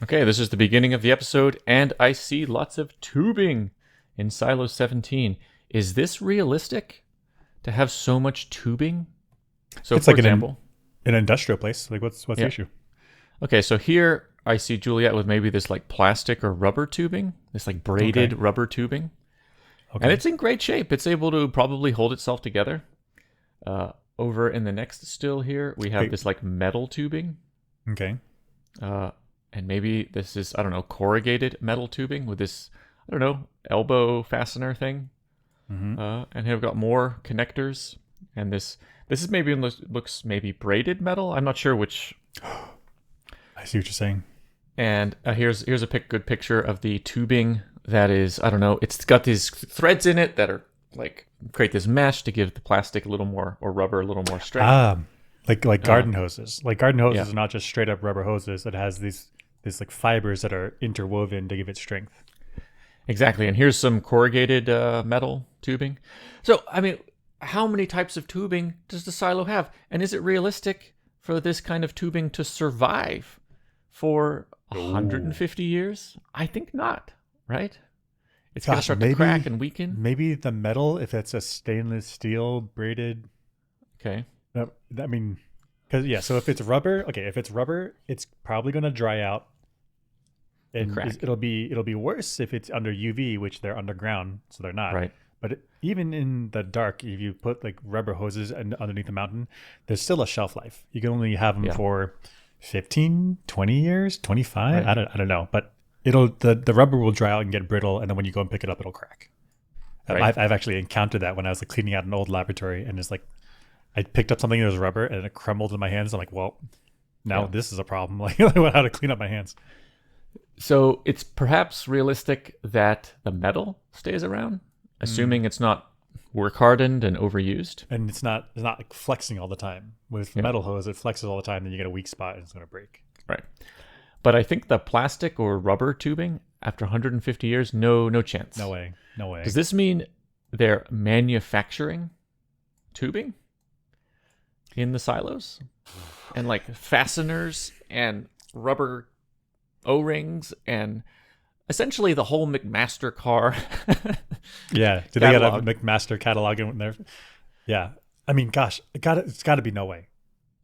Okay, this is the beginning of the episode, and I see lots of tubing in Silo 17. Is this realistic to have so much tubing? So, It's for like example, an industrial place. Like what's the yeah. issue? Okay, so here I see Juliet with maybe this like plastic or rubber tubing, this like braided Okay. rubber tubing, and Okay. it's in great shape. It's able to probably hold itself together. Over in the next still here, we have Wait. this like metal tubing. Okay. Uh, and maybe this is, I don't know, corrugated metal tubing with this, I don't know, elbow fastener thing. Mm-hmm. And here we've got more connectors. And this is maybe looks maybe braided metal. I'm not sure which. I see what you're saying. And here's a good picture of the tubing that is, I don't know, it's got these threads in it that are like create this mesh to give the plastic a little more, or rubber a little more strength. Like garden hoses. Like garden hoses Yeah. are not just straight up rubber hoses. It has these like fibers that are interwoven to give it strength. Exactly. And here's some corrugated metal tubing. So, I mean, how many types of tubing does the silo have? And is it realistic for this kind of tubing to survive for 150 years? I think not, right? It's going to Gosh, start to crack and weaken. maybe the metal, if it's a stainless steel braided. Okay. I mean, because yeah. So if it's rubber, it's probably going to dry out, and Crack. it'll be worse if it's under UV, which they're underground, so they're not. Right. But even in the dark, if you put like rubber hoses underneath the mountain, there's still a shelf life. You can only have them Yeah. for 15, 20 years, 25. Right. I don't know, but the rubber will dry out and get brittle, and then when you go and pick it up, it'll crack. Right. I've actually encountered that when I was like cleaning out an old laboratory, and it's like I picked up something that was rubber and it crumbled in my hands. I'm like, well, now Yeah. this is a problem. Like, how to clean up my hands. So it's perhaps realistic that the metal stays around, assuming it's not work hardened and overused. And it's not like flexing all the time. With Yeah. metal hose, it flexes all the time, then you get a weak spot and it's going to break. Right. But I think the plastic or rubber tubing, after 150 years, no chance. No way. No way. Does this mean they're manufacturing tubing in the silos? And like fasteners and rubber O-rings and essentially the whole McMaster car. Yeah. Do they got a Catalog. McMaster catalog in there? Yeah. I mean, gosh, it's got to be no way.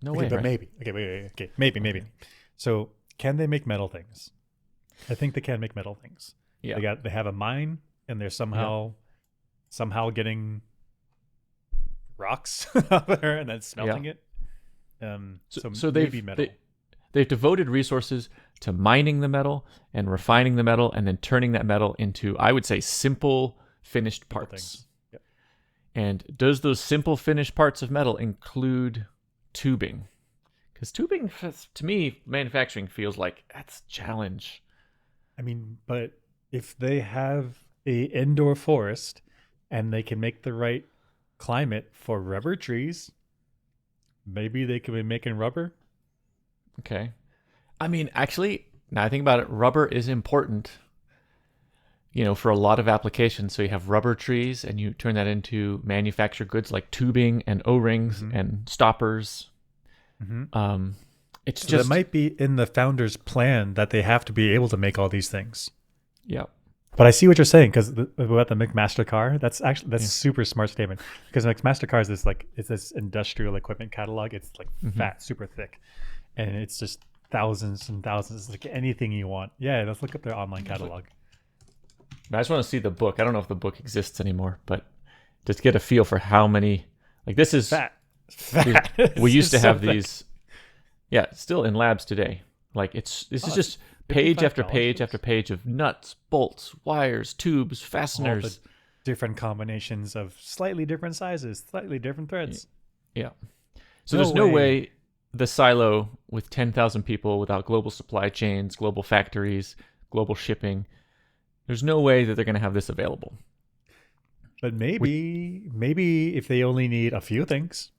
No Okay, way, but right? maybe. Okay, wait. Okay, maybe. So, can they make metal things? I think they can make metal things. Yeah. They have a mine, and they're somehow getting rocks out there and then smelting it. So maybe metal. they've devoted resources to mining the metal and refining the metal and then turning that metal into, I would say, simple finished Simple parts. things. Yep. And does those simple finished parts of metal include tubing? Because tubing, to me, manufacturing feels like that's a challenge. I mean, but if they have a indoor forest and they can make the right climate for rubber trees, maybe they could be making rubber. Okay. I mean, actually, now I think about it, rubber is important, for a lot of applications. So you have rubber trees and you turn that into manufactured goods like tubing and O-rings and stoppers. Mm-hmm. It's So just, that might be in the founder's plan that they have to be able to make all these things. yeah. But I see what you're saying because about the McMaster car, that's super smart statement. Because McMaster car is it's this industrial equipment catalog. It's like fat, super thick, and it's just thousands and thousands. It's like anything you want. Yeah, let's look up their online catalog. I just want to see the book. I don't know if the book exists anymore, but just get a feel for how many, like this is, Fat. we used to It's so have thick. these, yeah, still in labs today. Like this is just page after $55 page for after page of nuts, bolts, wires, tubes, All fasteners. the different combinations of slightly different sizes, slightly different threads. Yeah. So No there's no way. way the silo with 10,000 people without global supply chains, global factories, global shipping, there's no way that they're going to have this available. But maybe if they only need a few things,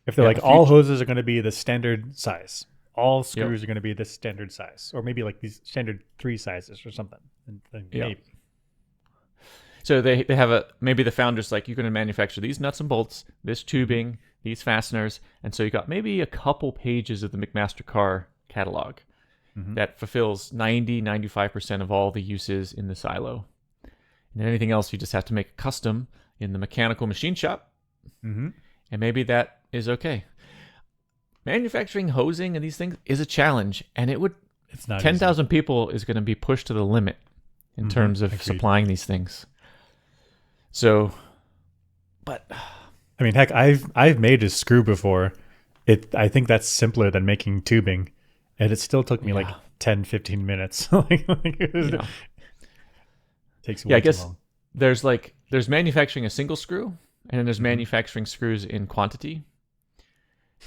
if they're Yeah, like a few all hoses are going to be the standard size, all screws are going to be the standard size, or maybe like these standard 3 sizes or something. And Yeah. maybe. So they have maybe the founder's like, you're going to manufacture these nuts and bolts, this tubing, these fasteners. And so you got maybe a couple pages of the McMaster car catalog. that fulfills 95% of all the uses in the silo. And anything else, you just have to make custom in the mechanical machine shop. And maybe that is okay. Manufacturing hosing and these things is a challenge, and it's not 10,000 people is going to be pushed to the limit in terms of supplying these things. So, but I mean, heck, I've made a screw before. I think that's simpler than making tubing, and it still took me like 10, 15 minutes. It takes way I guess too long. there's manufacturing a single screw, and then there's manufacturing screws in quantity,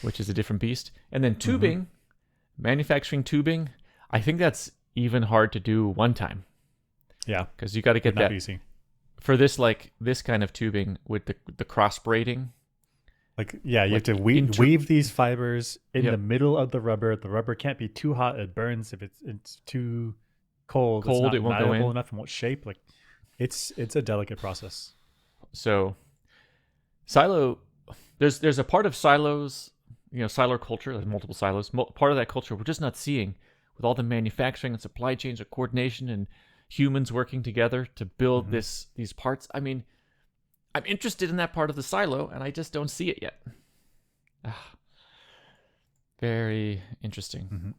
which is a different beast. And then tubing, manufacturing tubing, I think that's even hard to do one time. Yeah, because you got to get that easy. For this kind of tubing with the cross braiding. You have to weave these fibers in the middle of the rubber. The rubber can't be too hot; it burns. If it's too cold, it's not it won't go in enough and won't shape. It's a delicate process. So silo, there's a part of silos, silo culture. There's multiple silos. Part of that culture we're just not seeing with all the manufacturing and supply chains or coordination and humans working together to build these parts. I mean, I'm interested in that part of the silo, and I just don't see it yet. Very interesting.